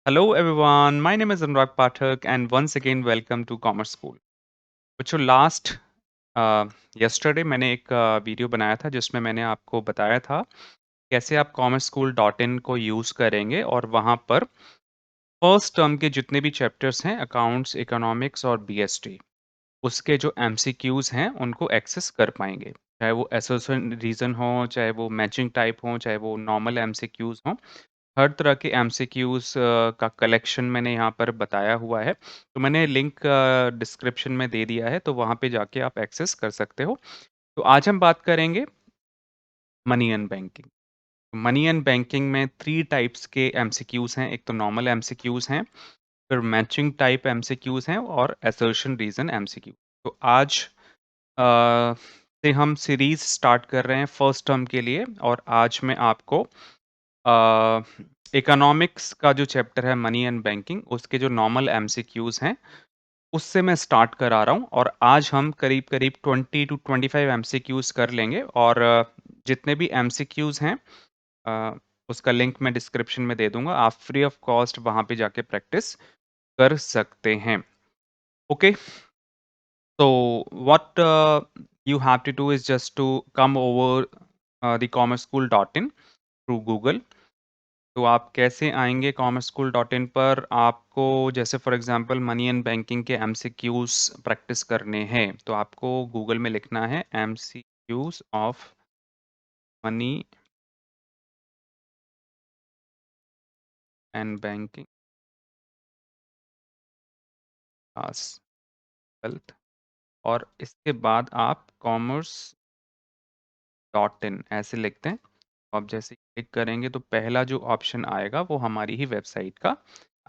Hello everyone, my name is Anurag Pathak and once again welcome to Commerce School. बच्चों last yesterday मैंने एक video बनाया था जिसमें मैंने आपको बताया था कैसे आप commerceschool.in को यूज़ करेंगे और वहाँ पर फर्स्ट टर्म के जितने भी चैप्टर्स हैं अकाउंट्स, इकोनॉमिक्स और बीएसटी उसके जो एमसीक्यूज हैं उनको एक्सेस कर पाएंगे। चाहे वो एसोसिएशन रीजन हो, चाहे वो मैचिंग टाइप हो, चाहे वो नॉर्मल एमसीक्यूज हो, हर तरह के एमसीक्यूज़ का कलेक्शन मैंने यहाँ पर बताया हुआ है। तो मैंने लिंक डिस्क्रिप्शन में दे दिया है, तो वहाँ पे जाके आप एक्सेस कर सकते हो। तो आज हम बात करेंगे money and banking. Money and banking में 3 टाइप्स के एमसीक्यूज़ हैं। एक तो नॉर्मल एमसीक्यूज़ हैं, फिर मैचिंग टाइप एमसीक्यूज़ हैं और असर्शन रीज़न एमसीक्यू। तो आज से हम सीरीज़ स्टार्ट कर रहे हैं फर्स्ट टर्म के लिए और आज मैं आपको इकोनॉमिक्स का जो चैप्टर है मनी एंड बैंकिंग उसके जो नॉर्मल एमसीक्यूज हैं उससे मैं स्टार्ट करा रहा हूँ और आज हम करीब करीब 20 टू 25 एमसीक्यूज कर लेंगे और जितने भी एमसीक्यूज हैं अ, उसका लिंक मैं डिस्क्रिप्शन में दे दूंगा। आप फ्री ऑफ कॉस्ट वहां पे जाके प्रैक्टिस कर सकते हैं। ओके, तो what you have to do is just to come over the commerceschool.in through Google। तो आप कैसे आएँगे commerceschool.in पर? आपको जैसे for example money and banking के एमसीक्यूज़ प्रैक्टिस करने हैं, तो आपको गूगल में लिखना है MCQs of money and banking class 12th और इसके बाद आप commerce.in ऐसे लिखते हैं। आप जैसे क्लिक करेंगे तो पहला जो ऑप्शन आएगा वो हमारी ही वेबसाइट का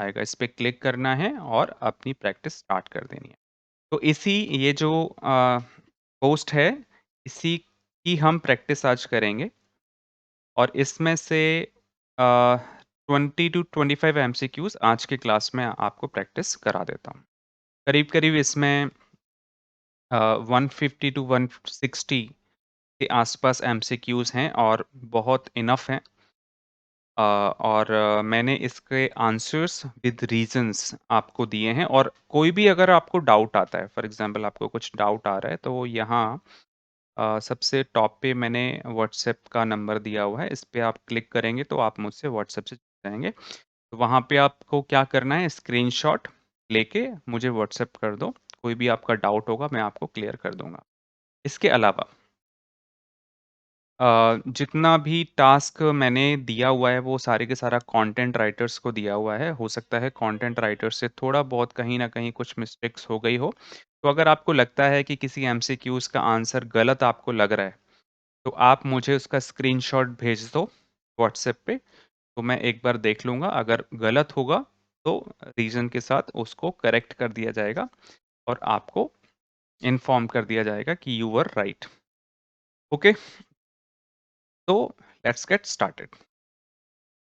आएगा। इस पे क्लिक करना है और अपनी प्रैक्टिस स्टार्ट कर देनी है। तो ये जो पोस्ट है, इसी की हम प्रैक्टिस आज करेंगे और इसमें से 20 टू 25 एमसीक्यूज़ आज के क्लास में आपको प्रैक्टिस करा देता हूँ। करीब-करीब इसमें 150 टू 160 के आसपास एमसीक्यूज़ हैं और बहुत इनफ हैं। और मैंने इसके आंसर्स विद रीजंस आपको दिए हैं और कोई भी अगर आपको डाउट आता है, फॉर एग्जांपल आपको कुछ डाउट आ रहा है, तो यहाँ सबसे टॉप पे मैंने व्हाट्सएप का नंबर दिया हुआ है। इस पे आप क्लिक करेंगे तो आप मुझसे व्हाट्सएप से जुड़ जाएँगे। तो वहाँ पे आपको क्या करना है, स्क्रीनशॉट लेके मुझे व्हाट्सएप कर दो। कोई भी आपका डाउट होगा मैं आपको क्लियर कर दूँगा। इसके अलावा जितना भी टास्क मैंने दिया हुआ है वो सारे के सारा कंटेंट राइटर्स को दिया हुआ है। हो सकता है कंटेंट राइटर से थोड़ा बहुत कहीं न कहीं कुछ मिस्टेक्स हो गई हो। तो अगर आपको लगता है कि किसी एमसीक्यूज़ का आंसर गलत आपको लग रहा है, तो आप मुझे उसका स्क्रीनशॉट भेज दो व्हाट्सएप पे, तो मैं एक बार देख लूँगा। अगर गलत होगा तो रीज़न के साथ उसको करेक्ट कर दिया जाएगा और आपको इन्फॉर्म कर दिया जाएगा कि यू वर राइट। ओके, तो लेट्स गेट स्टार्टेड।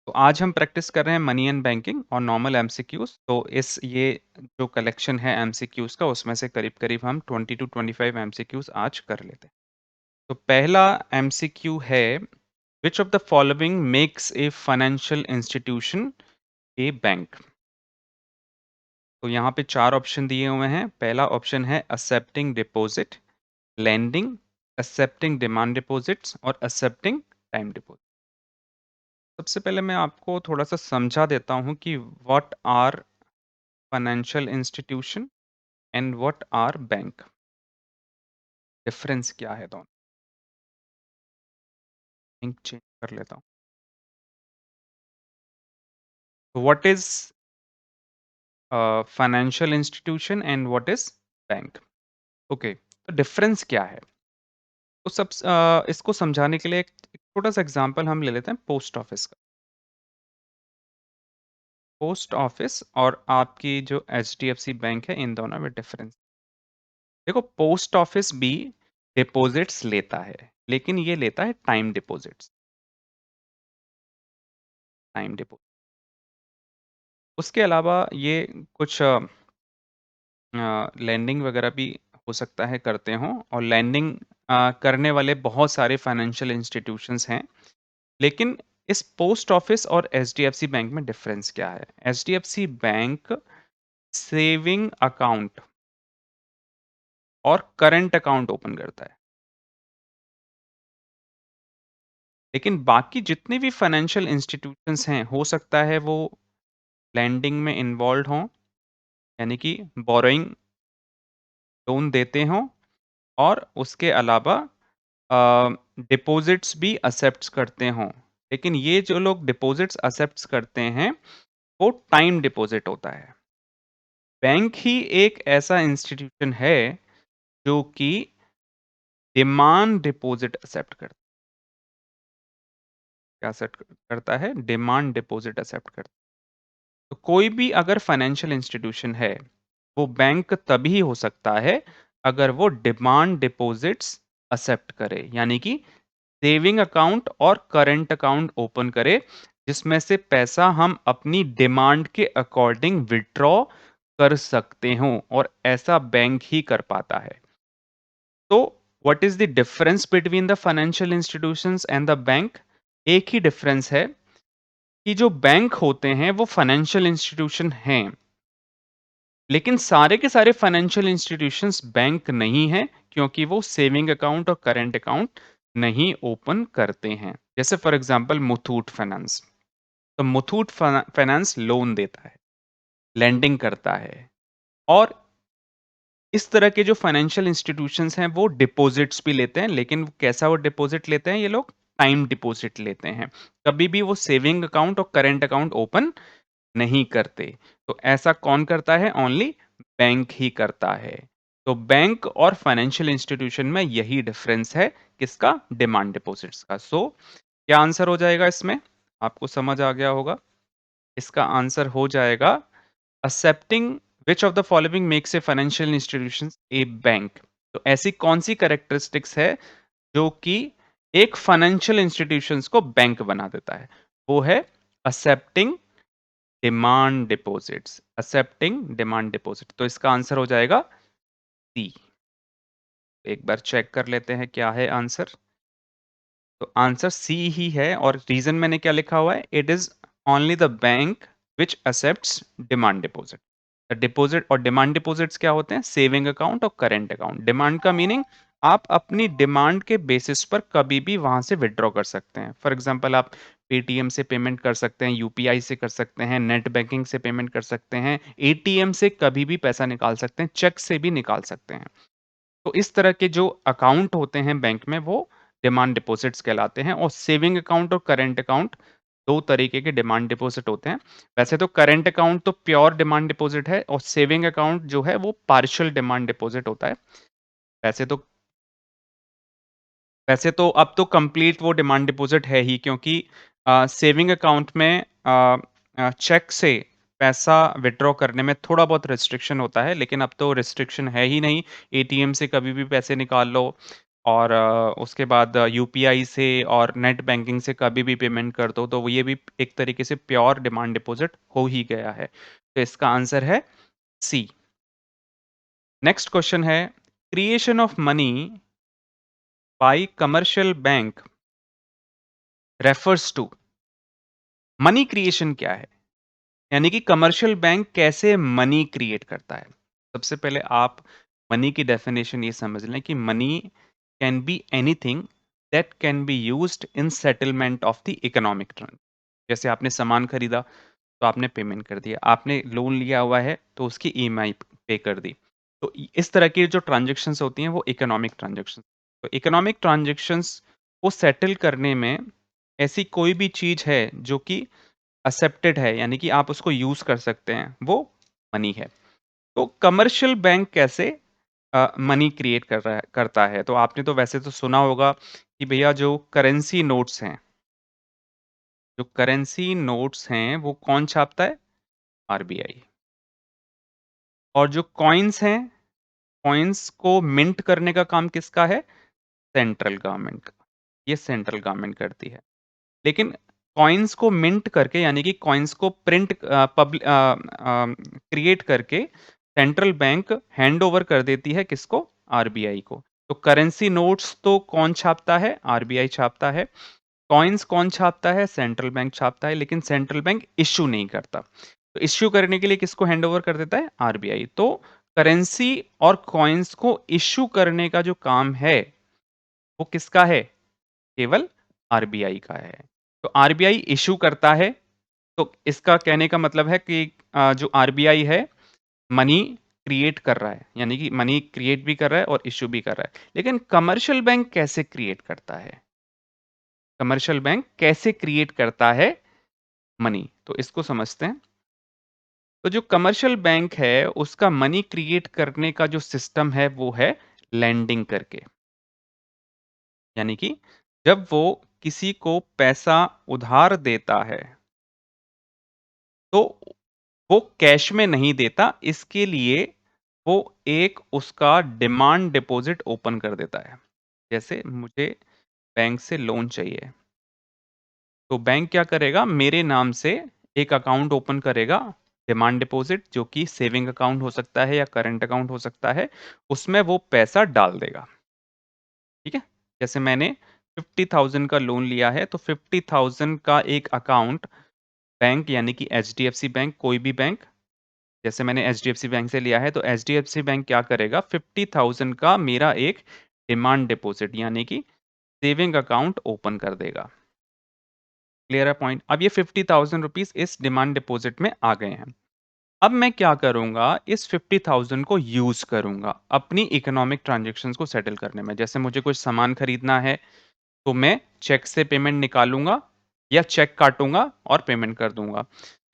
तो आज हम प्रैक्टिस कर रहे हैं मनी एंड बैंकिंग और नॉर्मल एमसीक्यूज। तो इस ये जो कलेक्शन है एमसीक्यूज का उसमें से करीब-करीब हम 20 टू 25 एमसीक्यूज आज कर लेते हैं। तो पहला एमसीक्यू है, which of the following makes a financial institution A bank? तो यहाँ पे 4 ऑप्शन दिए हुए हैं। पहला ऑप्शन है accepting deposit, lending, accepting demand deposits और एक्सेप्टिंग टाइम डिपॉजिट। सबसे पहले मैं आपको थोड़ा-सा समझा देता हूँ कि what are financial institution and what are bank, difference क्या है दोनों। लिंक चेंज कर लेता हूँ। तो what is financial institution and what is bank? Okay, तो डिफरेंस क्या है? तो इसको समझाने के लिए एक छोटा सा एग्जांपल हम ले लेते हैं पोस्ट ऑफिस का। पोस्ट ऑफिस और आपकी जो एचडीएफसी बैंक है, इन दोनों में डिफरेंस देखो। पोस्ट ऑफिस भी डिपॉजिट्स लेता है, लेकिन ये लेता है टाइम डिपॉजिट्स। टाइम डिपॉजिट उसके अलावा ये कुछ लैंडिंग वगैरह भी हो सकता है करते हों, और लैंडिंग करने वाले बहुत सारे फाइनेंशियल इंस्टीट्यूशंस हैं। लेकिन इस पोस्ट ऑफिस और एचडीएफसी बैंक में डिफरेंस क्या है? एचडीएफसी बैंक सेविंग अकाउंट और करंट अकाउंट ओपन करता है। लेकिन बाकी जितने भी फाइनेंशियल इंस्टीट्यूशंस हैं, हो सकता है वो लैंडिंग में इन्वॉल्व हों, यानी कि बोरोइंग लोन देते हों और उसके अलावा डिपॉजिट्स भी एक्सेप्ट करते हों। लेकिन ये जो लोग डिपॉजिट्स एक्सेप्ट करते हैं, वो टाइम डिपॉजिट होता है। बैंक ही एक ऐसा इंस्टीट्यूशन है जो कि डिमांड डिपॉजिट एक्सेप्ट करता क्या एक्सेप्ट करता है? डिमांड डिपॉजिट एक्सेप्ट करता है। तो कोई भी अगर फाइनेंशियल इंस्टीट्यूशन है, वो बैंक तभी हो सकता है अगर वो डिमांड डिपॉजिट्स एक्सेप्ट करे, यानी कि सेविंग अकाउंट और करंट अकाउंट ओपन करे, जिसमें से पैसा हम अपनी डिमांड के अकॉर्डिंग विथड्रॉ कर सकते हों, और ऐसा बैंक ही कर पाता है। तो what is the difference between the financial institutions and the bank? एक ही डिफरेंस है कि जो बैंक होते हैं वो फाइनेंशियल इंस्टीट्यूशन हैं, लेकिन सारे के सारे फाइनेंशियल इंस्टीट्यूशंस बैंक नहीं हैं, क्योंकि वो सेविंग अकाउंट और करंट अकाउंट नहीं ओपन करते हैं। जैसे फॉर एग्जांपल मुथूट फाइनेंस। तो मुथूट फाइनेंस लोन देता है, लेंडिंग करता है, और इस तरह के जो फाइनेंशियल इंस्टीट्यूशंस हैं वो डिपॉजिट्स भी लेते हैं, लेकिन कैसा वो डिपॉजिट लेते हैं ये लोग? टाइम डिपॉजिट लेते हैं। कभी भी वो सेविंग अकाउंट और करंट अकाउंट ओपन नहीं करते। तो ऐसा कौन करता है? ओनली बैंक ही करता है। तो बैंक और फाइनेंशियल इंस्टीट्यूशन में यही डिफरेंस है, किसका? डिमांड डिपॉजिट्स का। सो क्या आंसर हो जाएगा इसमें? आपको समझ आ गया होगा। इसका आंसर हो जाएगा accepting which of the following makes a financial institution A bank. तो ऐसी कौन सी कैरेक्टरिस्टिक्स है जो कि एक फाइनेंशियल इंस्टीट्यूशंस को बैंक बना देता है? वो है accepting demand deposits. Accepting demand deposit. तो इसका आंसर हो जाएगा सी। एक बार चेक कर लेते हैं क्या है आंसर। तो आंसर सी ही है, और रीजन मैंने क्या लिखा हुआ है? It is only the bank which accepts demand deposit. Deposit और डिमांड डिपॉजिट्स क्या होते हैं? सेविंग अकाउंट और करेंट अकाउंट। डिमांड का मीनिंग आप अपनी डिमांड के बेसिस पर कभी भी वहां से विड्रॉ कर सकते हैं। फॉर एग्जांपल आप पेटीएम से पेमेंट कर सकते हैं, यूपीआई से कर सकते हैं, नेट बैंकिंग से पेमेंट कर सकते हैं, एटीएम से कभी भी पैसा निकाल सकते हैं, चेक से भी निकाल सकते हैं। तो इस तरह के जो अकाउंट होते हैं बैंक में, वो डिमांड डिपॉजिट्स कहलाते हैं। और सेविंग अकाउंट और करंट अकाउंट दो तरीके के डिमांड डिपॉजिट होते हैं। वैसे तो करंट अकाउंट तो प्योर डिमांड डिपॉजिट है, और सेविंग अकाउंट जो है वो पार्शियल डिमांड डिपॉजिट होता है। वैसे तो वैसे तो अब तो कंप्लीट वो डिमांड डिपॉजिट है ही, क्योंकि सेविंग अकाउंट में चेक से पैसा विथड्रॉ करने में थोड़ा बहुत रिस्ट्रिक्शन होता है, लेकिन अब तो रिस्ट्रिक्शन है ही नहीं। एटीएम से कभी भी पैसे निकाल लो, और उसके बाद यूपीआई से और नेट बैंकिंग से कभी भी पेमेंट कर दो, तो वो ये भी एक तरीके से प्योर डिमांड डिपॉजिट हो ही गया है। तो इसका आंसर है सी। नेक्स्ट क्वेश्चन है, creation of money by commercial bank refers to. Money creation क्या है? यानी कि कमर्शियल बैंक कैसे मनी क्रिएट करता है? सबसे पहले आप मनी की डेफिनेशन ये समझ लें कि money can be anything that can be used in settlement of the economic trend. जैसे आपने सामान खरीदा तो आपने पेमेंट कर दिया, आपने लोन लिया हुआ है तो उसकी ईएमआई पे कर दी। तो इस तरह की जो ट्रांजैक्शंस होती हैं वो इकोनॉमिक ट्रांजैक्शन। तो इकोनॉमिक ट्रांजैक्शंस को सेटल करने में ऐसी कोई भी चीज है जो कि एक्सेप्टेड है, यानी कि आप उसको यूज कर सकते हैं, वो मनी है। तो कमर्शियल बैंक कैसे मनी क्रिएट करता है? तो आपने तो वैसे तो सुना होगा कि भैया जो करेंसी नोट्स हैं, जो करेंसी नोट्स हैं वो कौन छापता है? आरबीआई। और जो कॉइन्स हैं, कॉइन्स को मिंट करने का काम किसका है? सेंट्रल गवर्नमेंट का। ये सेंट्रल गवर्नमेंट करती है। लेकिन कॉइन्स को मिंट करके, यानी कि कॉइन्स को प्रिंट क्रिएट करके सेंट्रल बैंक हैंड ओवर कर देती है किसको? आरबीआई को। तो करेंसी नोट्स तो कौन छापता है? आरबीआई छापता है। कॉइन्स कौन छापता है? सेंट्रल बैंक छापता है, लेकिन सेंट्रल बैंक इश्यू नहीं करता। तो इश्यू करने के लिए किसको हैंडओवर कर देता है? आरबीआई। तो करेंसी और कॉइन्स को इश्यू करने का जो काम है, वो किसका है? केवल आरबीआई का है। तो आरबीआई इश्यू करता है, तो इसका कहने का मतलब है कि जो आरबीआई है, मनी क्रिएट कर रहा है, यानी कि मनी क्रिएट भी कर रहा है और इश्यू भी कर रहा है। लेकिन कमर्शियल बैंक कैसे क्रिएट करता है? कमर्शियल बैंक कैसे क्रिएट करता है मनी? तो इसको समझते हैं। तो जो कमर्शियल बैंक है, उसका मनी क्रिएट करने का जो सिस्टम है, वो है लेंडिंग करके। यानी कि जब वो किसी को पैसा उधार देता है, तो वो कैश में नहीं देता, इसके लिए वो एक उसका डिमांड डिपॉजिट ओपन कर देता है। जैसे मुझे बैंक से लोन चाहिए, तो बैंक क्या करेगा? मेरे नाम से एक अकाउंट ओपन करेगा, डिमांड डिपॉजिट, जो कि सेविंग अकाउंट हो सकता है या करंट अकाउंट हो सकता है, उसमें वो पैसा डाल देगा। ठीक है? जैसे मैंने 50,000 का लोन लिया है, तो 50,000 का एक अकाउंट बैंक, यानी कि एचडीएफसी बैंक, कोई भी बैंक, जैसे मैंने एचडीएफसी बैंक से लिया है, तो एचडीएफसी बैंक क्या करेगा? 50,000 का मेरा एक डिमांड डिपॉजिट, यानी कि सेविंग अकाउंट ओपन कर देगा। क्लियर है पॉइंट? अब ये 50,000 रुपीस इस डिमांड डिपॉजिट में आ गए हैं। अब मैं क्या करूंगा? इस 50,000 को यूज करूंगा अपनी इकोनॉमिक ट्रांजेक्शन्स को सेटल करने में। जैसे मुझे कुछ सामान खरीदना है, तो मैं चेक से पेमेंट निकालूंगा, या चेक काटूंगा और पेमेंट कर दूंगा,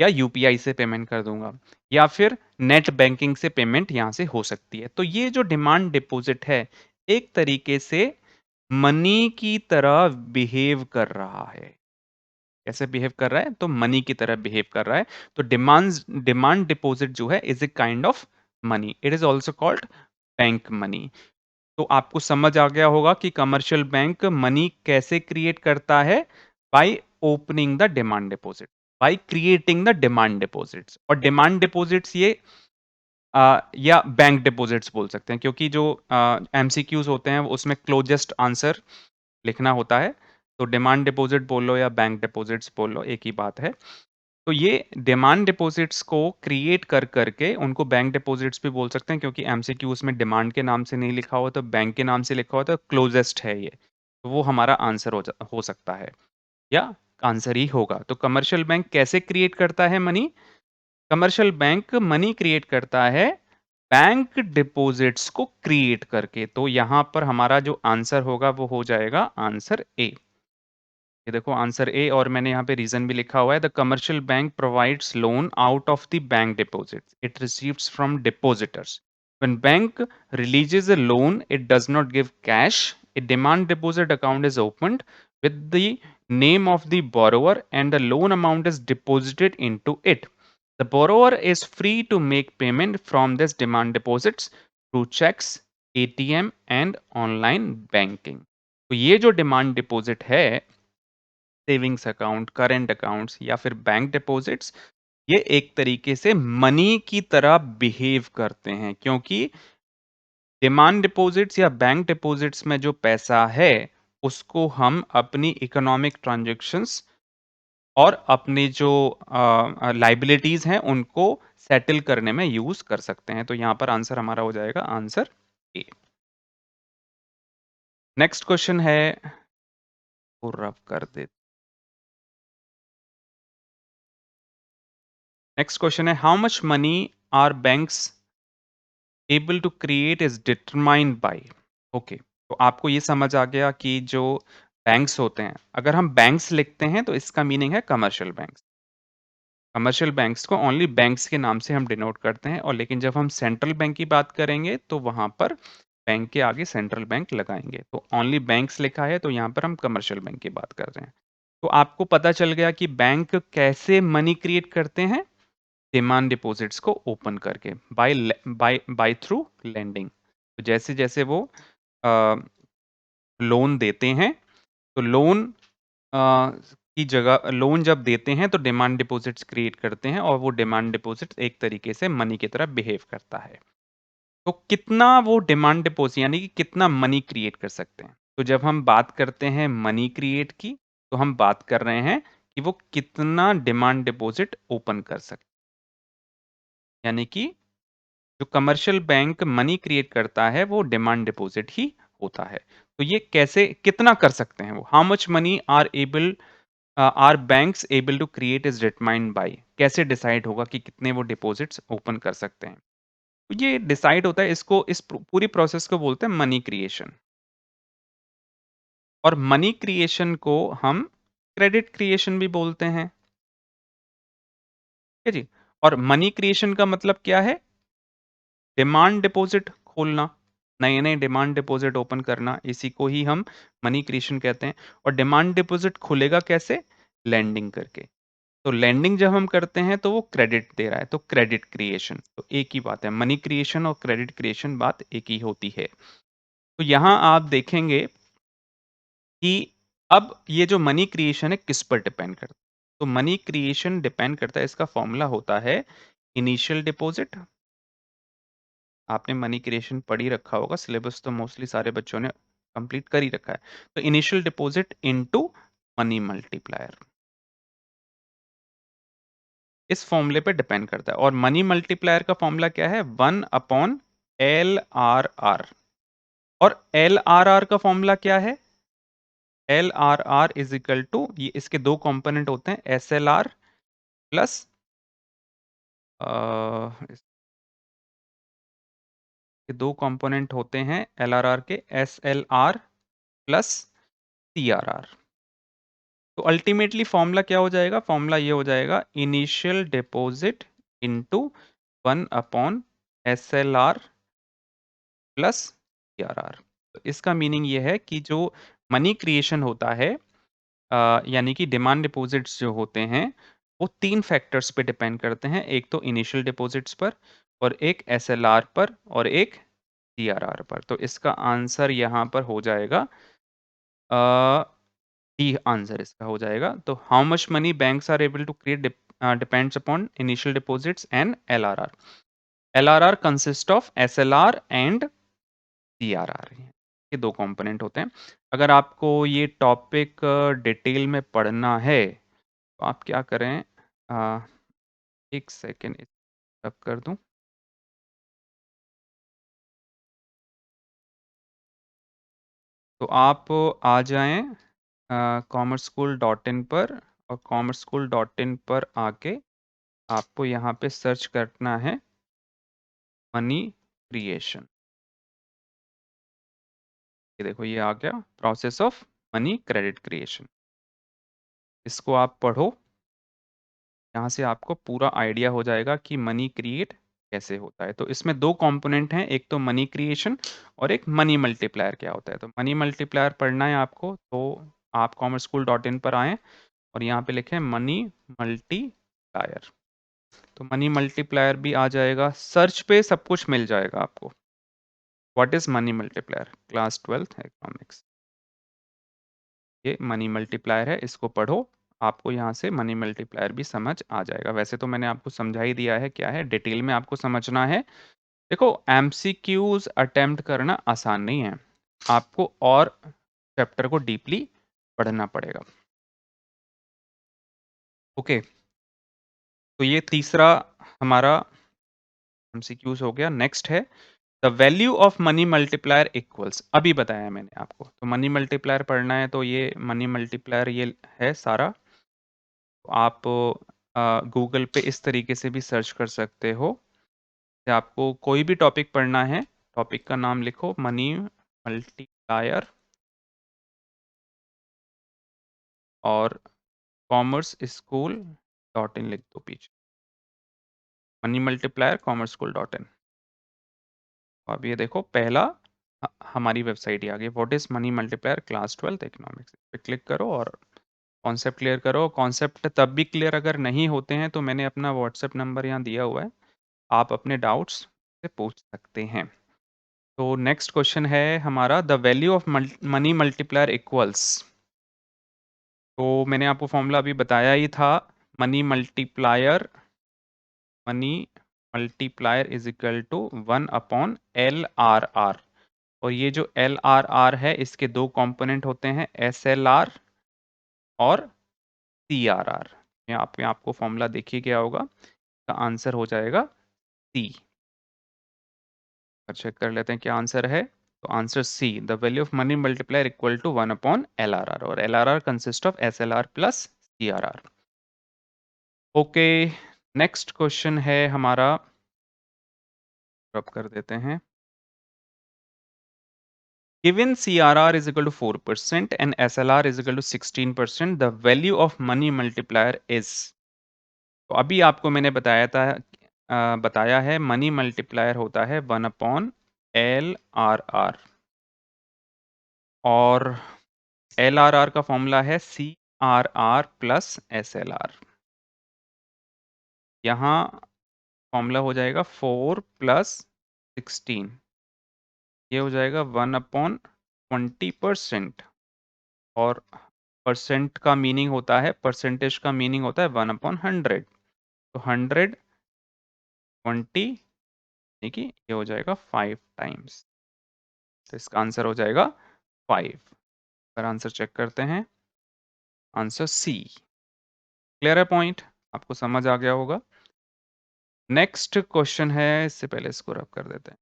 या यूपीआई से पेमेंट कर दूंगा, या फिर नेट बैंकिंग से पेमेंट यहां से हो सकती है। तो ये जो डिमांड डिपॉजिट है, एक तरीके से मनी की तरह बिहेव कर रहा है। कैसे बिहेव कर रहा है? तो मनी की तरह बिहेव कर रहा है। तो डिमांड डिपॉजिट जो है, is a kind of money. It is also called bank money. तो आपको समझ आ गया होगा कि कमर्शियल बैंक मनी कैसे क्रिएट करता है? By opening the demand deposit, by creating the demand deposits. और डिमांड डिपॉजिट्स ये या बैंक डिपॉजिट्स बोल सकते हैं, क्योंकि जो एमसीक्यूज होते हैं उसमें क्लोजेस्ट आंसर लिखना होता है। तो डिमांड डिपॉजिट बोल लो या बैंक डिपॉजिट्स बोल लो, एक ही बात है। तो ये डिमांड डिपॉजिट्स को क्रिएट कर करके उनको बैंक डिपॉजिट्स भी बोल सकते हैं, क्योंकि एमसीक्यूज में डिमांड के नाम से नहीं लिखा हुआ, तो बैंक के नाम से लिखा हुआ, तो क्लोजेस्ट है ये। तो वो हमारा आंसर हो सकता है, या आंसर ही होगा। तो कमर्शियल बैंक कैसे क्रिएट करता है money? Commercial bank money create करता है बैंक डिपॉजिट्स को क्रिएट करके। तो यहां पर हमारा जो आंसर होगा वो हो जाएगा आंसर ए। ये देखो आंसर ए, और मैंने यहाँ पे रीजन भी लिखा हुआ है। The commercial bank provides loan out of the bank deposits it receives from depositors. When bank releases a loan, it does not give cash. A demand deposit account is opened with the name of the borrower and the loan amount is deposited into it. The borrower is free to make payment from this demand deposits through checks, ATM and online banking. तो ये जो demand deposit है, savings account, current accounts या फिर bank deposits, ये एक तरीके से मनी की तरह बिहेव करते हैं, क्योंकि डिमांड डिपॉजिट्स या बैंक डिपॉजिट्स में जो पैसा है, उसको हम अपनी इकोनॉमिक ट्रांजैक्शंस और अपनी जो लाइबिलिटीज हैं उनको सेटल करने में यूज कर सकते हैं। तो यहाँ पर आंसर हमारा हो जाएगा आंसर ए। नेक्स्ट क्वेश्चन है, वो रब कर दे। नेक्स्ट क्वेश्चन है, how much money are banks able to create is determined by. Okay, तो आपको ये समझ आ गया कि जो बैंक्स होते हैं, अगर हम बैंक्स लिखते हैं तो इसका मीनिंग है कमर्शियल बैंक्स। कमर्शियल बैंक्स को ओनली बैंक्स के नाम से हम डिनोट करते हैं, और लेकिन जब हम सेंट्रल बैंक की बात करेंगे तो वहां पर बैंक के आगे सेंट्रल बैंक लगाएंगे। तो ओनली बैंक्स लिखा है, तो यहाँ पर हम कमर्शियल बैंक की बात कर रहे हैं। तो आपको पता चल गया कि बैंक कैसे मनी क्रिएट करते हैं? डिमांड डिपॉजिट्स को ओपन करके, बाय बाय थ्रू लेंडिंग। तो जैसे जैसे वो लोन देते हैं, तो लोन की जगह, लोन जब देते हैं तो डिमांड डिपॉजिट्स क्रिएट करते हैं, और वो डिमांड डिपॉजिट एक तरीके से मनी की तरह बिहेव करता है। तो कितना वो डिमांड डिपॉजिट, यानी कि कितना मनी क्रिएट कर सकते हैं? तो जब हम बात करते हैं मनी क्रिएट की, तो हम बात कर रहे हैं कि वो कितना डिमांड डिपॉजिट ओपन कर सकते, यानी कि जो कमर्शियल बैंक मनी क्रिएट करता है वो डिमांड डिपॉजिट ही होता है। तो ये कैसे कितना कर सकते हैं वो, how much money are banks able to create is determined by, कैसे डिसाइड होगा कि कितने वो डिपॉजिट्स ओपन कर सकते हैं। तो ये डिसाइड होता है, इसको इस पूरी प्रोसेस को बोलते हैं मनी क्रिएशन। और मनी क्रिएशन को हम क्रेडिट क्रिएशन भी बोलते हैं, ठीक है जी। और मनी क्रिएशन का मतलब क्या है? डिमांड डिपॉजिट खोलना, नए नए डिमांड डिपॉजिट ओपन करना, इसी को ही हम मनी क्रिएशन कहते हैं। और डिमांड डिपॉजिट खुलेगा कैसे? लैंडिंग करके। तो लैंडिंग जब हम करते हैं तो वो क्रेडिट दे रहा है, तो क्रेडिट क्रिएशन। तो एक ही बात है, मनी क्रिएशन और क्रेडिट क्रिएशन बात एक ही होती है। तो यहां आप देखेंगे कि अब ये जो मनी क्रिएशन है किस पर डिपेंड करता है। तो मनी क्रिएशन डिपेंड करता है, इसका फॉर्मूला होता है इनिशियल डिपॉजिट। आपने मनी क्रिएशन पढ़ ही रखा होगा, सिलेबस तो मोस्टली सारे बच्चों ने कंप्लीट कर ही रखा है। तो initial deposit into money multiplier, इस फॉर्मूले पे डिपेंड करता है। और मनी मल्टीप्लायर का फॉर्मूला क्या है? 1/LRR। और LRR का फॉर्मूला क्या है? LRR इज इक्वल टू, ये इसके दो कंपोनेंट होते हैं, SLR प्लस इसके दो कंपोनेंट होते हैं LRR के, SLR प्लस CRR। तो अल्टीमेटली फॉर्मूला क्या हो जाएगा? फॉर्मूला ये हो जाएगा initial deposit into 1/SLR plus CRR। तो इसका मीनिंग ये है कि जो मनी क्रिएशन होता है, यानी कि डिमांड डिपॉजिट्स जो होते हैं, वो 3 फैक्टर्स पे डिपेंड करते हैं। एक तो इनिशियल डिपॉजिट्स पर, और एक SLR पर, और एक CRR पर। तो इसका आंसर यहाँ पर हो जाएगा डी, आंसर इसका हो जाएगा। तो how much money banks are able to create depends upon initial deposits and LRR। LRR consist of SLR and CRR, ये दो कंपोनेंट होते हैं। अगर आपको ये टॉपिक डिटेल में पढ़ना है तो आप क्या करें, अ, एक सेकेंड तब कर दूं। तो आप आ जाएं commerceschool.in पर, और commerceschool.in पर आके आपको यहाँ पे सर्च करना है मनी क्रिएशन। ये देखो, ये आ गया process of money credit creation. इसको आप पढ़ो, यहाँ से आपको पूरा आइडिया हो जाएगा कि मनी क्रिएट कैसे होता है। तो इसमें दो कंपोनेंट हैं, एक तो मनी क्रिएशन और एक मनी मल्टीप्लायर क्या होता है। तो मनी मल्टीप्लायर पढ़ना है आपको, तो आप commerceschool.in पर आएँ और यहाँ पे लिखें मनी मल्टीप्लायर। तो मनी मल्टीप्लायर भी आ जाएगा, सर्च पे सब कुछ मिल जाएगा आपको। What is money multiplier? Class 12th economics, ये मनी मल्टीप्लायर है, इसको पढ़ो। आपको यहाँ से मनी मल्टीप्लायर भी समझ आ जाएगा। वैसे तो मैंने आपको समझा ही दिया है क्या है, डिटेल में आपको समझना है। देखो, एमसीक्यूज अटेम्प्ट करना आसान नहीं है, आपको और चैप्टर को डीपली पढ़ना पड़ेगा। ओके, तो ये तीसरा हमारा एमसीक्यूज हो गया। नेक्स्ट है the value of money multiplier equals. अभी बताया मैंने आपको, तो मनी मल्टीप्लायर पढ़ना है तो ये मनी मल्टीप्लायर ये है सारा। आप गूगल पे इस तरीके से भी सर्च कर सकते हो कि आपको कोई भी टॉपिक पढ़ना है, टॉपिक का नाम लिखो मनी मल्टीप्लायर और कॉमर्स स्कूल डॉट इन लिख दो पीछे, money multiplier commerce school dot in. अब ये देखो, पहला हमारी वेबसाइट ही आ गई, what is money multiplier class 12th economics पे क्लिक करो और कॉन्सेप्ट क्लियर करो। कॉन्सेप्ट तब भी क्लियर अगर नहीं होते हैं तो मैंने अपना व्हाट्सएप नंबर यहाँ दिया हुआ है, आप अपने डाउट्स से पूछ सकते हैं। तो नेक्स्ट क्वेश्चन है हमारा the value of money multiplier equals. तो मैंने आपको फॉर्मूला अभी बताया ही था, money multiplier is equal to 1/LRR। और ये जो LRR है, इसके दो कंपोनेंट होते हैं, SLR और सीआरआर। यहाँ पे आपको फॉर्मूला दिख ही गया होगा, का आंसर हो जाएगा सी। चेक कर लेते हैं क्या आंसर है। तो answer C, the value of money multiplier equal to 1 upon LRR, और LRR consist of SLR plus CRR. Okay, next question है हमारा, अब कर देते हैं। Given CRR is equal to 4% and SLR is equal to 16%, the value of money multiplier is। तो अभी आपको मैंने बताया है मनी मल्टीप्लायर होता है 1 अपॉन LRR, और LRR का फॉर्मूला है CRR प्लस SLR। यहाँ फॉर्मूला हो जाएगा 4 प्लस 16, ये हो जाएगा 1 अपॉन 20%, और परसेंट का मीनिंग होता है, परसेंटेज का मीनिंग होता है 1 अपॉन 100। तो 100 20, यानी कि ये हो जाएगा 5 टाइम्स। तो इसका आंसर हो जाएगा 5। अगर आंसर चेक करते हैं, आंसर सी। क्लियर है पॉइंट, आपको समझ आ गया होगा। नेक्स्ट क्वेश्चन है, इससे पहले इसको रब कर देते हैं।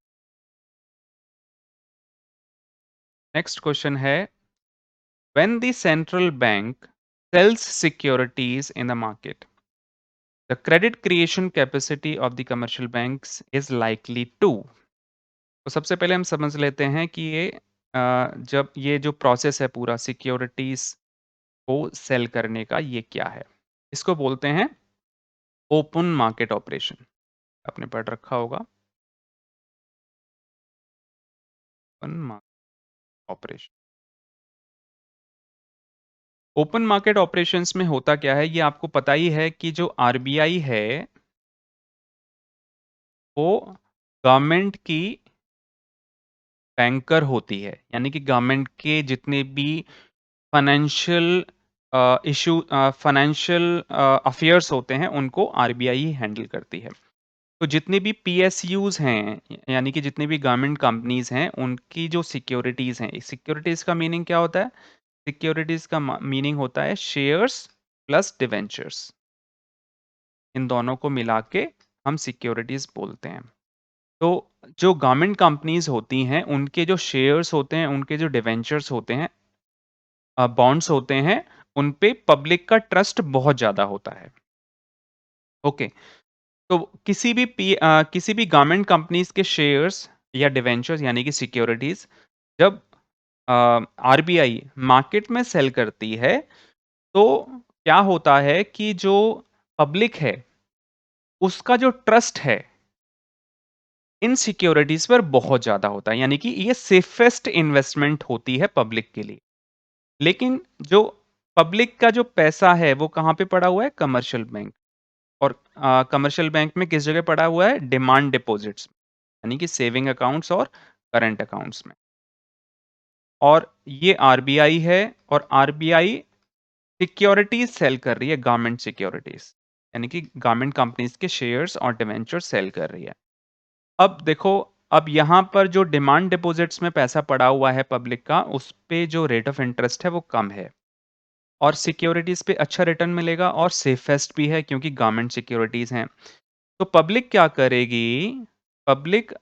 नेक्स्ट क्वेश्चन है, when the central bank sells securities in the market, the credit creation capacity of the commercial banks is likely to। तो सबसे पहले हम समझ लेते हैं कि ये जब ये जो प्रोसेस है पूरा सिक्योरिटीज को सेल करने का, ये क्या है? इसको बोलते हैं ओपन मार्केट ऑपरेशन। आपने पढ़ रखा होगा, open market operation. Open market operations में होता क्या है, ये आपको पता ही है कि जो आरबीआई है वो गवर्नमेंट की बैंकर होती है, यानी कि गवर्नमेंट के जितने भी फाइनेंशियल फाइनेंशियल अफेयर्स होते हैं उनको आरबीआई ही हैंडल करती है। तो जितने भी पीएसयूज हैं, यानी कि जितनी भी गवर्नमेंट कंपनीज हैं, उनकी जो सिक्योरिटीज हैं, सिक्योरिटीज का मीनिंग क्या होता है? सिक्योरिटीज का मीनिंग होता है शेयर्स प्लस डिवेंचर्स, इन दोनों को मिला के हम सिक्योरिटीज बोलते हैं। तो जो गवर्नमेंट कंपनीज होती हैं, उनके जो शेयर्स होते हैं, उनके जो डिवेंचर्स होते हैं, बॉन्ड्स होते हैं, उन पे पब्लिक का ट्रस्ट बहुत ज्यादा होता है। ओके, तो किसी भी गवर्नमेंट कंपनीज के शेयर्स या डिवेंचर्स यानी कि सिक्योरिटीज जब आरबीआई मार्केट में सेल करती है, तो क्या होता है कि जो पब्लिक है उसका जो ट्रस्ट है इन सिक्योरिटीज पर बहुत ज्यादा होता है, यानी कि ये सेफेस्ट इन्वेस्टमेंट होती है पब्लिक के लिए। लेकिन जो पब्लिक का जो पैसा है वो कहाँ पे पड़ा हुआ है? Commercial bank. और कमर्शियल बैंक में किस जगह पड़ा हुआ है? डिमांड डिपॉजिट्स, यानी कि सेविंग अकाउंट्स और करंट अकाउंट्स में। और ये आरबीआई है, और आरबीआई सिक्योरिटीज सेल कर रही है, गवर्नमेंट सिक्योरिटीज, यानी कि गवर्नमेंट कंपनीज के शेयर्स और डिवेंचर सेल कर रही है। अब देखो, अब यहाँ पर जो डिमांड डिपॉजिट्स में पैसा पड़ा हुआ है पब्लिक का, उस पे जो रेट ऑफ इंटरेस्ट है वो कम है, और सिक्योरिटीज पे अच्छा रिटर्न मिलेगा, और सेफेस्ट भी है क्योंकि गवर्नमेंट सिक्योरिटीज हैं। तो पब्लिक क्या करेगी? पब्लिक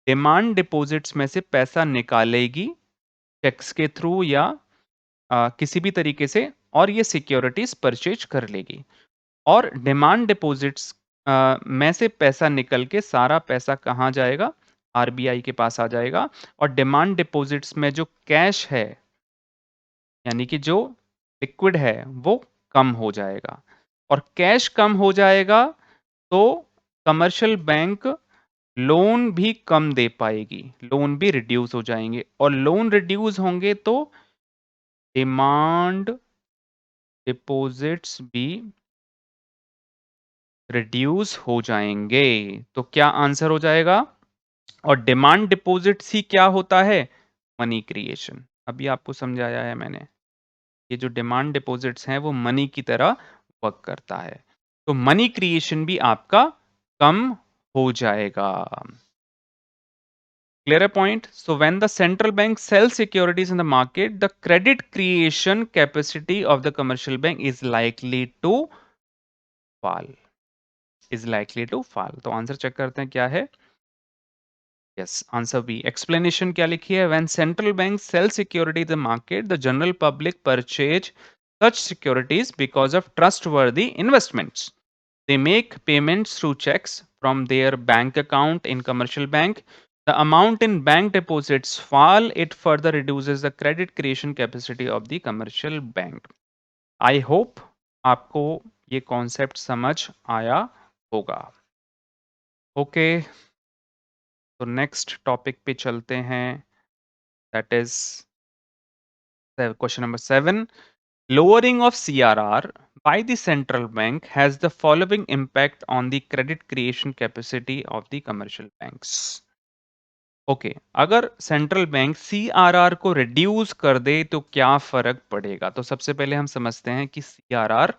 डिमांड डिपॉजिट्स में से पैसा निकालेगी चेक्स के थ्रू या किसी भी तरीके से, और ये सिक्योरिटीज परचेज कर लेगी। और डिमांड डिपॉजिट्स में से पैसा निकल के सारा पैसा कहाँ जाएगा? आरबीआई के पास आ जाएगा। और डिमांड डिपॉजिट्स में जो कैश है, यानी कि जो लिक्विड है, वो कम हो जाएगा। और कैश कम हो जाएगा तो कमर्शियल बैंक लोन भी कम दे पाएगी, लोन भी रिड्यूस हो जाएंगे, और लोन रिड्यूस होंगे तो डिमांड डिपॉजिट्स भी रिड्यूस हो जाएंगे। तो क्या आंसर हो जाएगा? और डिमांड डिपॉजिट्स ही क्या होता है? Money creation. अभी आपको समझाया है मैंने, ये जो डिमांड डिपॉजिट्स हैं वो मनी की तरह वर्क करता है। तो मनी क्रिएशन भी आपका कम हो जाएगा। Clear a point? So when the central bank sells securities in the market, the credit creation capacity of the commercial bank is likely to fall. Is likely to fall. तो answer check करते हैं क्या है? Yes, answer B. Explanation क्या लिखी है? When central banks sell security in the market, the general public purchase such securities because of trustworthy investments. They make payments through checks from their bank account in commercial bank. The amount in bank deposits fall, it further reduces the credit creation capacity of the commercial bank. I hope आपको ये concept समझ आया होगा. Okay, तो next topic पे चलते हैं. That is question number 7. Lowering of CRR by the central bank has the following impact on the credit creation capacity of the commercial banks. Okay, अगर सेंट्रल बैंक सीआरआर को reduce कर दे तो क्या फर्क पड़ेगा? तो सबसे पहले हम समझते हैं कि सीआरआर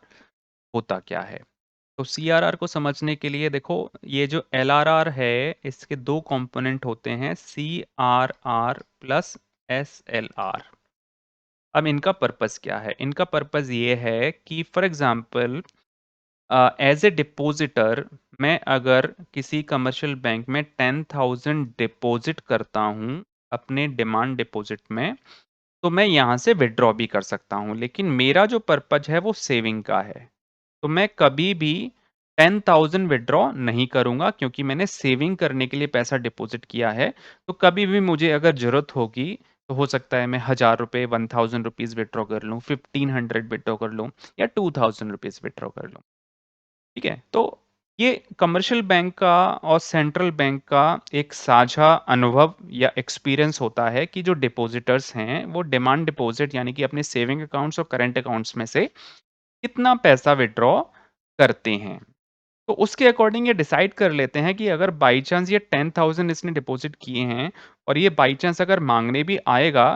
होता क्या है. तो सीआरआर को समझने के लिए देखो, ये जो एलआरआर है इसके दो कंपोनेंट होते हैं, सीआरआर प्लस एसएलआर. अब इनका पर्पस क्या है? इनका पर्पस ये है कि for example as a depositor मैं अगर किसी कमर्शियल बैंक में 10,000 डिपॉजिट करता हूँ अपने डिमांड डिपॉजिट में, तो मैं यहाँ से विड्रॉ भी कर सकता हूँ, लेकिन मेरा जो पर्पज है वो सेविंग का है. तो मैं कभी भी 10,000 विड्रॉ नहीं करूंगा क्योंकि मैंने सेविंग करने के लिए पैसा डिपॉजिट किया है. तो कभी भी मुझे अगर जरूरत होगी तो हो सकता है मैं 1,000 रुपये 1,000 रुपीज विड्रॉ कर लूँ, 1,500 विड्रॉ कर लूँ या 2,000 रुपीज विड्रॉ कर लूँ. ठीक है, तो ये कमर्शियल बैंक का और सेंट्रल बैंक का एक साझा अनुभव या एक्सपीरियंस होता है कि जो डिपॉजिटर्स हैं वो डिमांड डिपॉजिट यानी कि अपने सेविंग अकाउंट्स और करंट अकाउंट्स में से कितना पैसा विड्रॉ करते हैं. तो उसके अकॉर्डिंग ये डिसाइड कर लेते हैं कि अगर बाई चांस ये 10,000 इसने डिपॉजिट किए हैं और ये बाई चांस अगर मांगने भी आएगा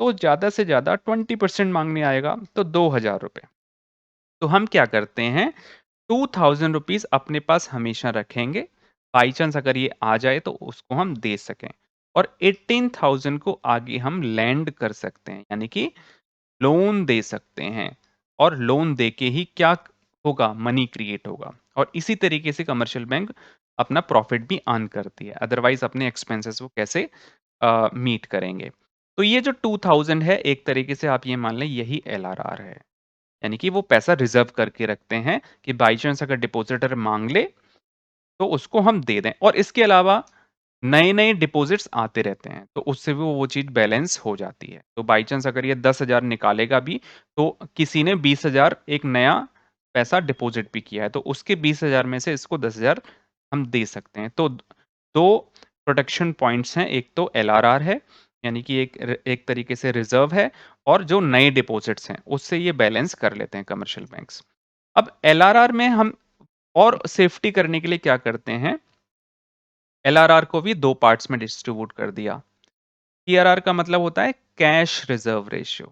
तो ज़्यादा से ज़्यादा 20% मांगने आएगा, तो 2,000 रुपये. तो हम क्या करते हैं, 2,000 रुपीज अपने पास हमेशा रखेंगे. बाई चांस अगर ये आ जाए तो उसको हम दे सकें, और 18,000 को आगे हम लैंड कर सकते हैं यानी कि लोन दे सकते हैं. और लोन देके ही क्या होगा, मनी क्रिएट होगा. और इसी तरीके से कमर्शियल बैंक अपना प्रॉफिट भी अर्न करती है, अदरवाइज अपने एक्सपेंसेस वो कैसे मीट करेंगे. तो ये जो 2,000 है एक तरीके से आप ये मान लें यही एलआरआर है, यानी कि वो पैसा रिजर्व करके रखते हैं कि बाई चांस अगर डिपॉजिटर मांग ले तो उसको हम दे दें. और इसके अलावा नए-नए डिपॉजिट्स आते रहते हैं, तो उससे वो चीज़ बैलेंस हो जाती है. तो बाई चांस अगर ये 10,000 निकालेगा भी, तो किसी ने 20,000 एक नया पैसा डिपॉजिट भी किया है, तो उसके 20,000 में से इसको 10,000 हम दे सकते हैं. तो 2 प्रोटेक्शन पॉइंट्स हैं, एक तो एलआरआर है, यानी कि एक तरीके से रिजर्व है, और जो नए डिपॉजिट्स हैं, उससे ये बैलेंस कर लेते हैं कमर्शियल बैंक्स. अब एलआरआर में हम और सेफ्टी करने के लिए क्या करते हैं, एलआरआर को भी 2 पार्ट्स में डिस्ट्रीब्यूट कर दिया. सीआरआर का मतलब होता है cash reserve ratio,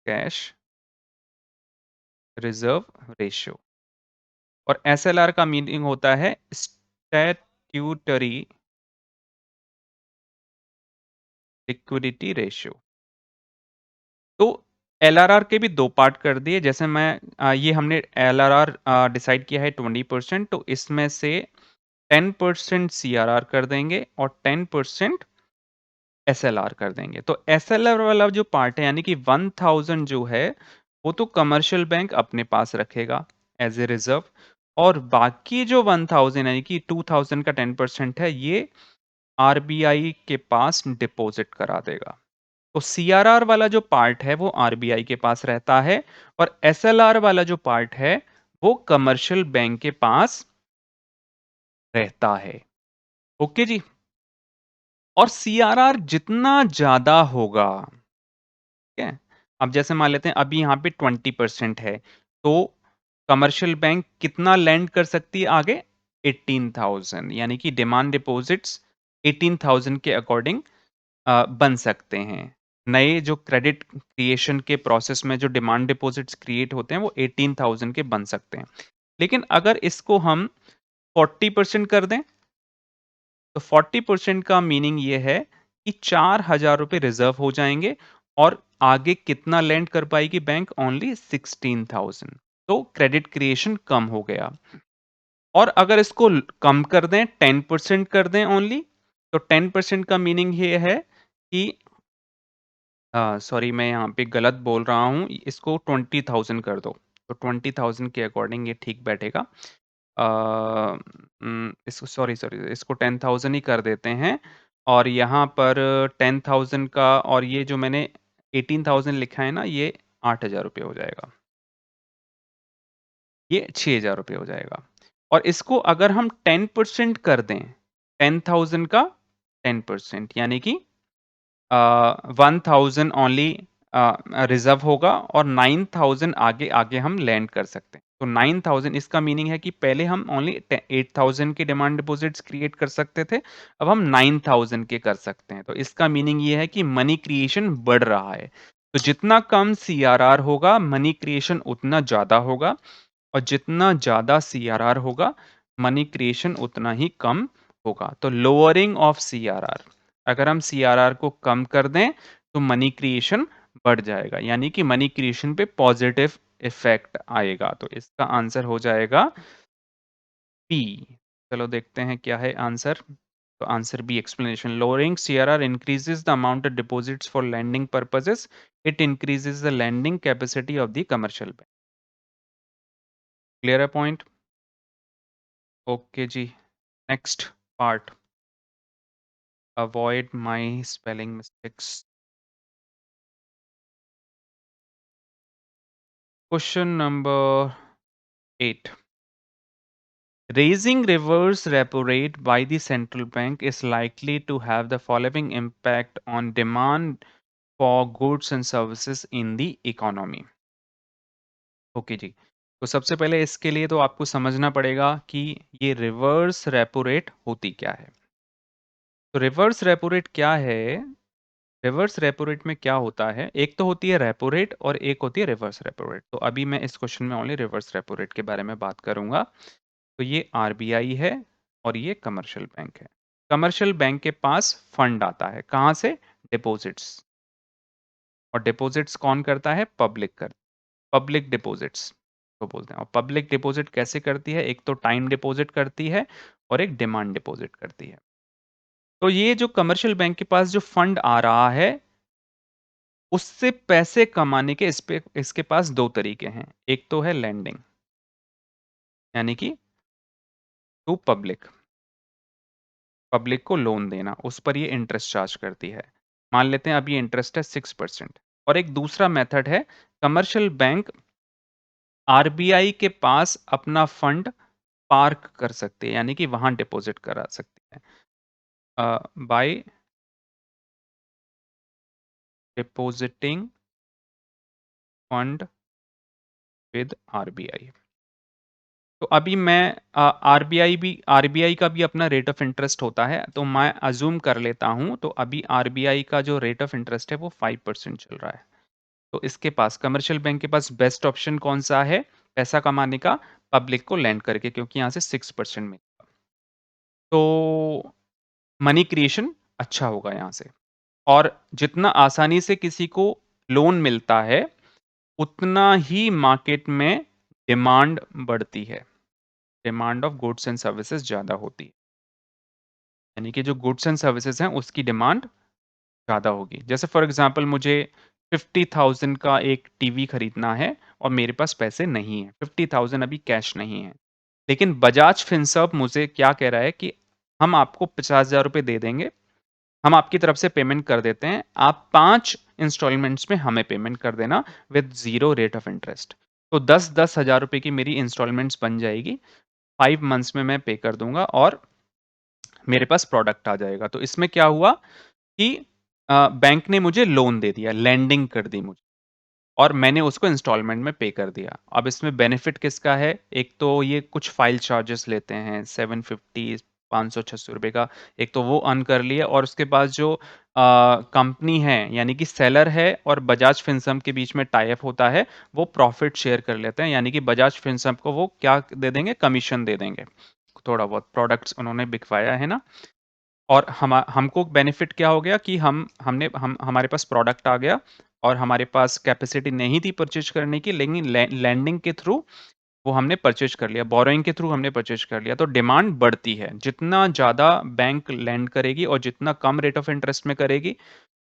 cash reserve ratio. और एसएलआर का मीनिंग होता है स्टैट्यूटरी लिक्विडिटी रेशियो. तो एलआरआर के भी 2 पार्ट कर दिए. जैसे ये हमने एलआरआर डिसाइड किया है 20%, तो इसमें से 10% सीआरआर कर देंगे और 10% एसएलआर कर देंगे. तो एसएलआर वाला जो पार्ट है यानी कि 1,000 जो है वो तो कमर्शियल बैंक अपने पास रखेगा एज ए रिजर्व, और बाकी जो 1,000 यानी कि 2,000 का 10% है ये आरबीआई के पास डिपॉजिट करा देगा. तो सीआरआर वाला जो पार्ट है वो आरबीआई के पास रहता है, और एसएलआर वाला जो पार्ट है वो कमर्शियल बैंक के पास रहता है. ओके जी. और सीआरआर जितना ज्यादा होगा, ठीक है, अब जैसे मान लेते हैं अभी यहाँ पे 20% है, तो कमर्शियल बैंक कितना लेंड कर सकती है आगे, 18,000, यानी कि डिमांड डिपॉजिट्स 18,000 के अकॉर्डिंग बन सकते हैं. नए जो क्रेडिट क्रिएशन के प्रोसेस में जो डिमांड डिपॉजिट्स क्रिएट होते हैं वो 18,000 के बन सकते हैं. लेकिन अगर इसको हम 40% कर दें, तो 40% का मीनिंग ये है कि 4,000 रुपए रिजर्व हो जाएँगे और आगे कितना लेंड कर पाएगी बैंक? ओनली 16,000। तो क्रेडिट क्रिएशन कम हो गया। और अगर इसको कम कर दें, 10% कर दें ओनली, तो 10% का मीनिंग ये है कि सॉरी, मैं यहाँ पे गलत बोल रहा हूँ, इसको 20,000 कर दो, तो 20,000 के अकॉर्डिंग ये ठीक बैठेगा। इसको सॉरी सॉरी इसको 10,000 ही कर देते हैं और यहाँ पर 10,000 का, और ये जो मैंने 18,000 लिखा है ना, ये 8,000 रुपये हो जाएगा। ये 6,000 रुपये हो जाएगा। और इसको अगर हम 10% कर दें, 10,000 का 10%, यानी कि 1,000 ओनली रिज़र्व होगा और 9,000 आगे-आगे हम लैंड कर सकते हैं। तो 9,000, इसका मीनिंग है कि पहले हम ओनली 8,000 के डिमांड डिपॉज़िट्स क्रिएट कर सकते थे, अब हम 9,000 के कर सकते हैं। तो इसका मीनिंग ये है कि मनी क्रिएशन बढ़ रहा है। तो जितना कम सीआरआर होगा, मनी क्रिएशन उतना ज़्यादा होगा, और जितना ज़्यादा सीआरआर होगा, मनी क्रिएशन उतना ही कम होगा। तो लोअरिंग ऑफ सीआरआर, अगर हम सीआरआर को कम कर दें, तो मनी क्रिएशन बढ़ जाएगा, यानी कि मनी क्रिएशन पे पॉजिटिव इफेक्ट आएगा। तो इसका आंसर हो जाएगा बी। चलो देखते हैं क्या है आंसर। तो answer B, explanation. Lowering CRR increases the amount of deposits for lending purposes, it increases the lending capacity of the commercial bank. Clear है पॉइंट? ओके जी, next part, avoid my spelling mistakes. Question number 8, raising reverse repo rate by the central bank is likely to have the following impact on demand for goods and services in the economy। Okay जी, तो सबसे पहले इसके लिए तो आपको समझना पड़ेगा कि ये रिवर्स रेपो रेट होती क्या है। तो रिवर्स रेपो रेट क्या है? रिवर्स रेपो रेट में क्या होता है, एक तो होती है रेपो रेट और एक होती है रिवर्स रेपो रेट। तो अभी मैं इस क्वेश्चन में ओनली रिवर्स रेपो रेट के बारे में बात करूंगा। तो ये आरबीआई है और ये कमर्शियल बैंक है। कमर्शियल बैंक के पास फंड आता है, कहाँ से? डिपॉजिट्स। और डिपॉजिट्स कौन करता है? पब्लिक डिपॉजिट्स को बोलते हैं। और पब्लिक डिपॉजिट कैसे करती है? एक तो टाइम डिपॉजिट करती है और एक डिमांड डिपॉजिट करती है। तो ये जो कमर्शियल बैंक के पास जो फंड आ रहा है, उससे पैसे कमाने के इसके पास दो तरीके हैं। एक तो है लैंडिंग, यानी कि टू पब्लिक, पब्लिक को लोन देना, उस पर ये इंटरेस्ट चार्ज करती है। मान लेते हैं अभी इंटरेस्ट है 6%। और एक दूसरा मेथड है, कमर्शियल बैंक आरबीआई के पास अपना फंड पार्क कर सकते हैं, यानी कि वहां डिपॉजिट करा सकते हैं by depositing fund with RBI. तो अभी मैं आरबीआई का भी अपना रेट ऑफ इंटरेस्ट होता है, तो मैं अज्यूम कर लेता हूं। तो अभी आरबीआई का जो रेट ऑफ इंटरेस्ट है वो 5% चल रहा है। तो इसके पास, कमर्शियल बैंक के पास बेस्ट ऑप्शन कौन सा है पैसा कमाने का? पब्लिक को लैंड करके, क्योंकि यहाँ से 6% मिलेगा। तो मनी क्रिएशन अच्छा होगा यहाँ से। और जितना आसानी से किसी को लोन मिलता है, उतना ही मार्केट में डिमांड बढ़ती है, demand of goods and services ज़्यादा होती है। यानी कि जो गुड्स एंड सर्विसेज हैं उसकी डिमांड ज़्यादा होगी। जैसे फॉर एग्जांपल मुझे 50,000 का एक टीवी खरीदना है और मेरे पास पैसे नहीं है, 50,000 अभी कैश नहीं है। लेकिन बजाज फिनसर्व मुझे क्या कह रहा है कि हम आपको 50,000 रुपए दे देंगे, हम आपकी तरफ से पेमेंट कर देते हैं, आप 5 इंस्टॉलमेंट्स में हमें पेमेंट कर देना with zero rate of interest. तो 10-10 हज़ार रुपए की मेरी इंस्टॉलमेंट्स बन जाएगी, 5 मंथ्स में मैं पे कर दूँगा और मेरे पास प्रोडक्ट आ जाएगा। तो इसमें क्या हुआ कि बैंक ने मुझे लोन दे दिया, लेंडिंग कर दी मुझे, और मैंने उसको इंस्टॉलमेंट में पे कर दिया। अब इसमें बेनिफिट किसका है? एक तो ये कुछ फाइल चार्जेस लेते हैं 750, 500-600 रुपए का, एक तो वो अर्न कर लिया। और उसके बाद जो कंपनी है, यानी कि सेलर है और बजाज फिनसर्व के बीच में टाई अप होता है, वो प्रॉफिट शेयर कर लेते हैं। यानी कि बजाज फिनसर्व को वो क्या दे देंगे? कमीशन दे देंगे। थोड़ा बहुत प्रोडक्ट्स उन्होंने बिकवाया है ना, और हमको बेनिफिट क्या हो गया कि हम हमारे पास प्रोडक्ट आ गया और हमारे पास कैपेसिटी नहीं थी परचेज करने की, लेकिन लैंडिंग के थ्रू वो हमने परचेज कर लिया, बोरोइंग के थ्रू हमने परचेज कर लिया, तो डिमांड बढ़ती है। जितना ज़्यादा बैंक लैंड करेगी और जितना कम रेट ऑफ इंटरेस्ट में करेगी,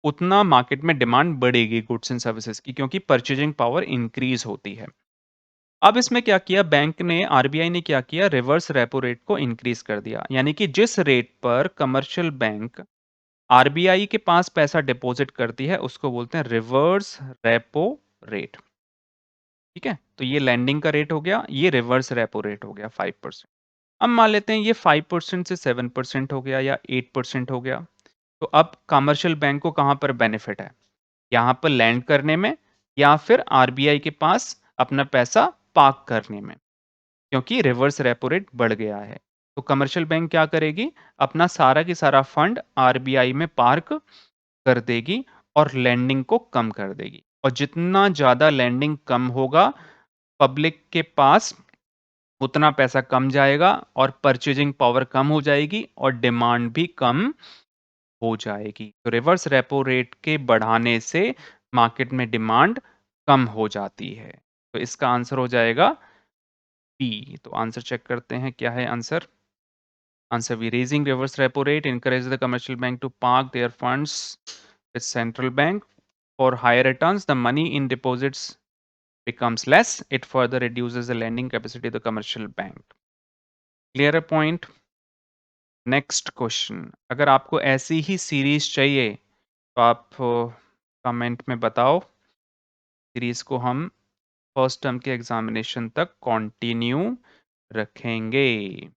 उतना मार्केट में डिमांड बढ़ेगी गुड्स एंड सर्विसेज की, क्योंकि परचेजिंग पावर इंक्रीज होती है। अब इसमें क्या किया बैंक ने, आरबीआई ने क्या किया, रिवर्स रेपो रेट को इंक्रीज कर दिया। यानी कि जिस रेट पर कमर्शियल बैंक आरबीआई के पास पैसा डिपॉजिट करती है, उसको बोलते हैं रिवर्स रेपो रेट। ठीक है, तो ये लैंडिंग का रेट हो गया, ये रिवर्स रेपो रेट हो गया 5%। अब मान लेते हैं ये 5% से 7% हो गया या 8% हो गया, तो अब कमर्शियल बैंक को कहां पर बेनिफिट है, यहां पर लैंड करने में या फिर आरबीआई के पास अपना पैसा पार्क करने में, क्योंकि रिवर्स रेपो रेट बढ़ गया है। तो कमर्शियल बैंक क्या करेगी, अपना सारा की सारा फंड आरबीआई में पार्क कर देगी और लैंडिंग को कम कर देगी। और जितना ज्यादा लैंडिंग कम होगा पब्लिक के पास, उतना पैसा कम जाएगा और परचेजिंग पावर कम हो जाएगी और डिमांड भी कम हो जाएगी। तो रिवर्स रेपो रेट के बढ़ाने से मार्केट में डिमांड कम हो जाती है। तो इसका आंसर हो जाएगा बी। तो आंसर चेक करते हैं क्या है answer. Answer B, raising reverse repo rate encourages the commercial bank to park their funds with central bank for higher returns. The money in deposits becomes less. It further reduces the lending capacity of the commercial bank. Clear a point? Next question. अगर आपको ऐसी ही series चाहिए तो आप comment में बताओ, series को हम फर्स्ट टर्म के एग्जामिनेशन तक कंटिन्यू रखेंगे।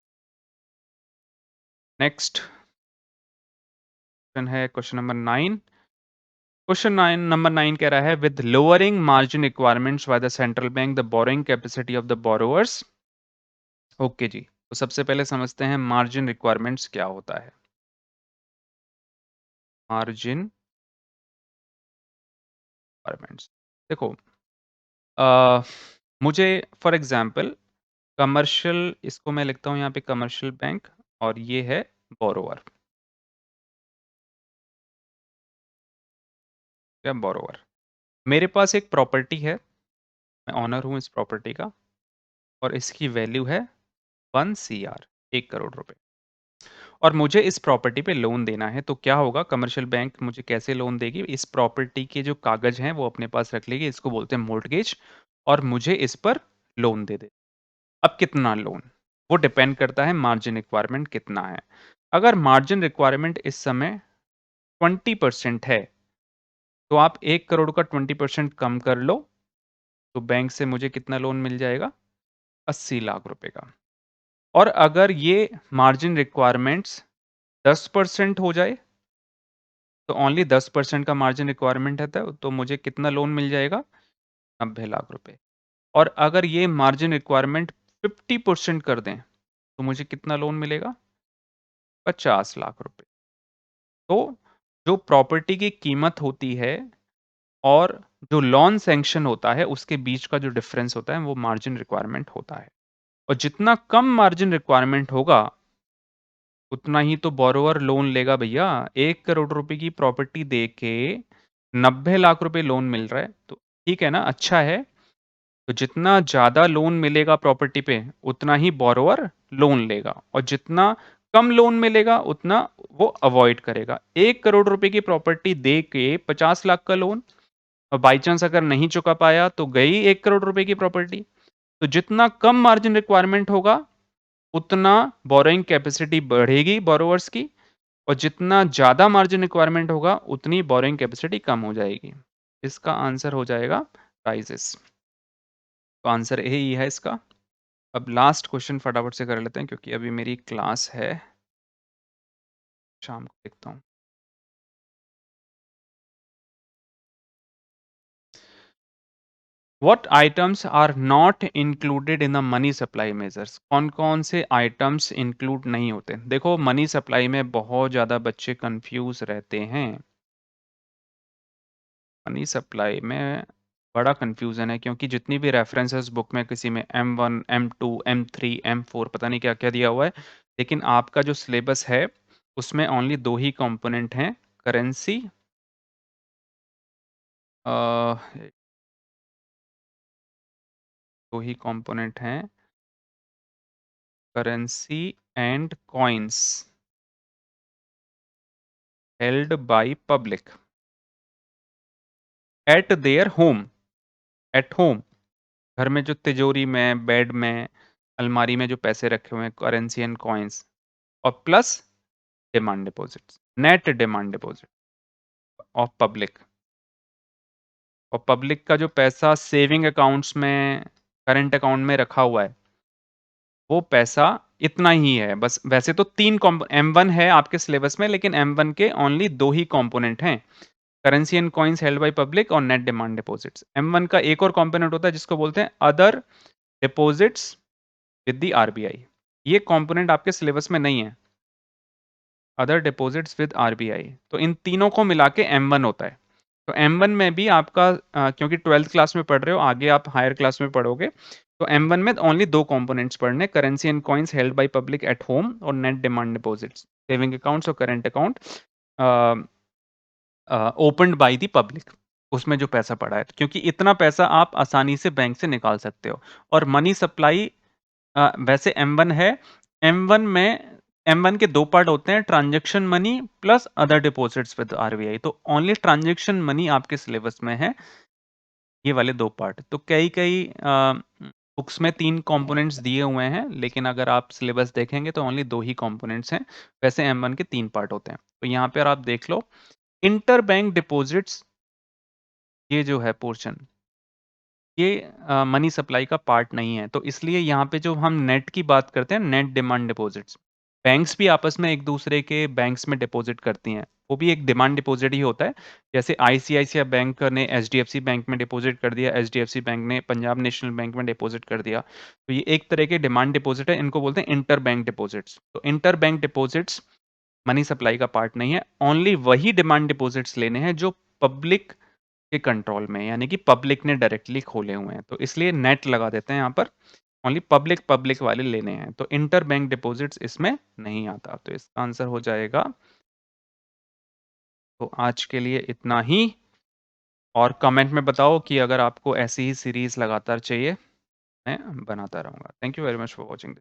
नेक्स्ट क्वेश्चन है क्वेश्चन नंबर 9। क्वेश्चन नंबर 9 कह रहा है, with lowering margin requirements by the central bank the borrowing capacity of the borrowers. Okay जी, तो सबसे पहले समझते हैं मार्जिन रिक्वायरमेंट्स क्या होता है। मार्जिन रिक्वायरमेंट्स, देखो मुझे फॉर एग्जांपल कमर्शियल, इसको मैं लिखता हूँ यहाँ पे कमर्शियल बैंक, और ये है बोरोवर। क्या बोरोवर, मेरे पास एक प्रॉपर्टी है, मैं ऑनर हूँ इस प्रॉपर्टी का, और इसकी वैल्यू है 1 CR, 1 करोड़ रुपए, और मुझे इस प्रॉपर्टी पे लोन देना है। तो क्या होगा, कमर्शियल बैंक मुझे कैसे लोन देगी, इस प्रॉपर्टी के जो कागज हैं वो अपने पास रख लेगी, इसको बोलते हैं मोर्टगेज, और मुझे इस पर लोन दे दे। अब कितना लोन, वो डिपेंड करता है मार्जिन रिक्वायरमेंट कितना है। अगर मार्जिन रिक्वायरमेंट इस समय 20% है, तो आप 1 करोड़ का 20% कम कर लो, तो बैंक से मुझे कितना लोन मिल जाएगा, 80 लाख रुपए का। और अगर ये मार्जिन रिक्वायरमेंट्स 10% हो जाए, तो ओनली 10% का मार्जिन रिक्वायरमेंट है, तो मुझे कितना लोन मिल जाएगा, 90 लाख रुपए। और अगर ये मार्जिन रिक्वायरमेंट 50% कर दें, तो मुझे कितना लोन मिलेगा, 50 लाख रुपए। तो जो प्रॉपर्टी की कीमत होती है और जो लोन सैंक्शन होता है, उसके बीच का जो डिफरेंस होता है, वो मार्जिन रिक्वायरमेंट होता है। और जितना कम मार्जिन रिक्वायरमेंट होगा, उतना ही तो बोरोवर लोन लेगा भैया। 1 करोड़ रुपए की प्रॉपर्टी दे के 90 लाख रुपए लोन मिल रहा है, तो ठीक है ना, अच्छा है। तो जितना ज्यादा लोन मिलेगा प्रॉपर्टी पे, उतना ही बोरोवर लोन लेगा, और जितना कम लोन मिलेगा उतना वो अवॉइड करेगा। 1 करोड़ रुपए की प्रॉपर्टी दे के 50 लाख का लोन, और बाई चांस अगर नहीं चुका पाया तो गई 1 करोड़ रुपए की प्रॉपर्टी। तो जितना कम मार्जिन रिक्वायरमेंट होगा, उतना बोरोइंग कैपेसिटी बढ़ेगी बोरोवर्स की, और जितना ज्यादा मार्जिन रिक्वायरमेंट होगा, उतनी बोरोइंग कैपेसिटी कम हो जाएगी। इसका आंसर हो जाएगा प्राइजेस। तो आंसर ए ही है इसका। अब लास्ट क्वेश्चन फटाफट से कर लेते हैं, क्योंकि अभी मेरी क्लास है, शाम को देखता हूँ। What items are not included in the money supply measures? कौन कौन से आइटम्स इंक्लूड नहीं होते। देखो मनी सप्लाई में बहुत ज़्यादा बच्चे कंफ्यूज रहते हैं। मनी सप्लाई में बड़ा कंफ्यूजन है, क्योंकि जितनी भी रेफरेंसेस बुक में किसी में M1 M2 M3 M4 पता नहीं क्या क्या दिया हुआ है, लेकिन आपका जो सिलेबस है उसमें ओनली 2 ही कंपोनेंट हैं, करेंसी अ, 2 ही कंपोनेंट हैं, currency and coins held by public eight their home, at home. घर में जो तिजोरी में, बेड में, अलमारी में जो पैसे रखे हुए हैं, करेंसी एंड कॉइन्स और plus demand deposits, net demand deposit of public. और पब्लिक का जो पैसा सेविंग अकाउंट्स में, करंट अकाउंट में रखा हुआ है, वो पैसा इतना ही है। बस वैसे तो 3 कॉम्प M1 है आपके सिलेबस में, लेकिन M1 के ओनली 2 ही कंपोनेंट हैं, currency and coins held by public और नेट डिमांड डिपॉजिट्स। M1 का एक और कंपोनेंट होता है जिसको बोलते हैं other deposits with the RBI. ये कंपोनेंट आपके सिलेबस में नहीं है, अदर डिपॉजिट्स विद आरबीआई। तो इन तीनों को मिला के M1 होता है। तो M1 में भी आपका क्योंकि 12th क्लास में पढ़ रहे हो, आगे आप हायर क्लास में पढ़ोगे, तो M1 में ओनली 2 कंपोनेंट्स पढ़ने, currency and coins held by public at home और net demand deposits, saving accounts और current account opened by the public. उसमें जो पैसा पड़ा है, क्योंकि इतना पैसा आप आसानी से बैंक से निकाल सकते हो। और मनी सप्लाई वैसे M1 है, M1 में M1 के 2 पार्ट होते हैं, transaction money plus other deposits with RBI. तो ओनली ट्रांज़ैक्शन मनी आपके सिलेबस में है, ये वाले 2 पार्ट। तो कई-कई बुक्स में 3 कंपोनेंट्स दिए हुए हैं, लेकिन अगर आप सिलेबस देखेंगे तो ओनली 2 ही कंपोनेंट्स हैं। वैसे M1 के 3 पार्ट होते हैं। तो यहाँ पर आप देख लो, इंटरबैंक डिपॉजिट्स, ये जो है पोर्शन, ये मनी सप्लाई का पार्ट नहीं है। तो इसलिए यहाँ पे जो हम नेट की बात करते हैं, नेट डिमांड डिपॉजिट्स, बैंक्स भी आपस में एक-दूसरे के बैंक्स में डिपॉजिट करती हैं। वो भी एक डिमांड डिपॉजिट ही होता है। जैसे आईसीआईसीआई बैंक ने एचडीएफसी बैंक में डिपॉजिट कर दिया, एचडीएफसी बैंक ने पंजाब नेशनल बैंक में डिपॉजिट कर दिया। तो ये एक तरह के डिमांड डिपॉजिट है, इनको बोलते हैं इंटर बैंक डिपॉजिट्स। तो inter bank deposits money supply का पार्ट नहीं है, ओनली वही डिमांड डिपॉजिट्स लेने हैं जो पब्लिक के कंट्रोल में, यानी कि पब्लिक ने डायरेक्टली खोले हुए हैं। तो इसलिए नेट लगा देते हैं यहाँ पर, ओनली पब्लिक पब्लिक वाले लेने हैं। तो इंटर बैंक डिपॉजिट्स इसमें नहीं आता। तो इसका आंसर हो जाएगा, तो आज के लिए इतना ही। और कमेंट में बताओ कि अगर आपको ऐसी ही सीरीज लगातार चाहिए, मैं बनाता रहूँगा। Thank you very much for watching.